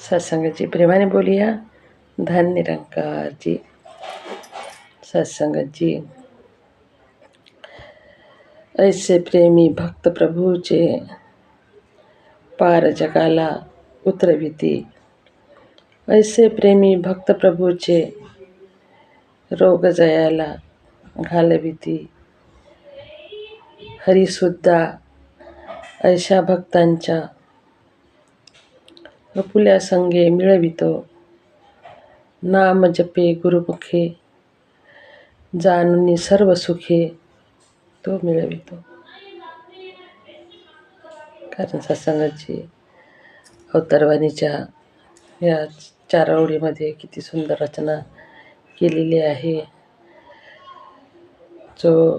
सत्संग जी प्रेमाने बोलिया। धन निरंकार जी। सत्संग जी। ऐसे प्रेमी भक्त प्रभूचे पार जगाला उतरविती। ऐसे प्रेमी भक्त प्रभूचे रोग जयाला घालविती। हरिसुद्धा ऐशा भक्तांच्या आपुल्या संगे मिळवितो। नाम जपे गुरुमुखे जाणूनी सर्व सुखे तो मिळवितो। कारण सत्संगाची अवतारवाणीच्या या 4 आवडीमध्ये किती सुंदर रचना केलेली आहे। जो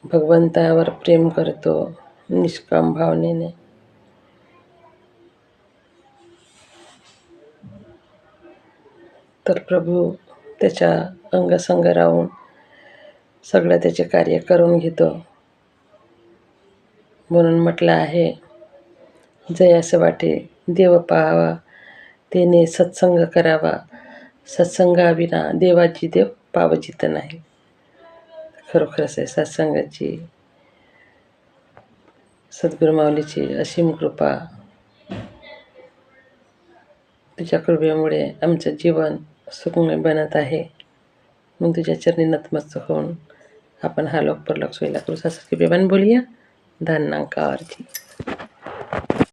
भगवंतावर प्रेम करतो निष्काम भावनेने, तर प्रभू त्याच्या अंगसंग राहून सगळं त्याचे कार्य करून घेतो। म्हणून म्हटलं आहे, जयास वाटे देव पाहावा, तेने सत्संग करावा, सत्संगाविना देवाची देव पावजित नाही। खरोखरच आहे सत्संगाची, सद्गुरू माऊलीची असीम कृपा। तुझ्या कृपेमुळे आमचं जीवन सुखमय बनत आहे। मग तुझ्या चरणी नतमस्तक होऊन आपण हा लोक परलोक सोयीला करू। सासकी बेबान बोलिया। धन निरंकार जी।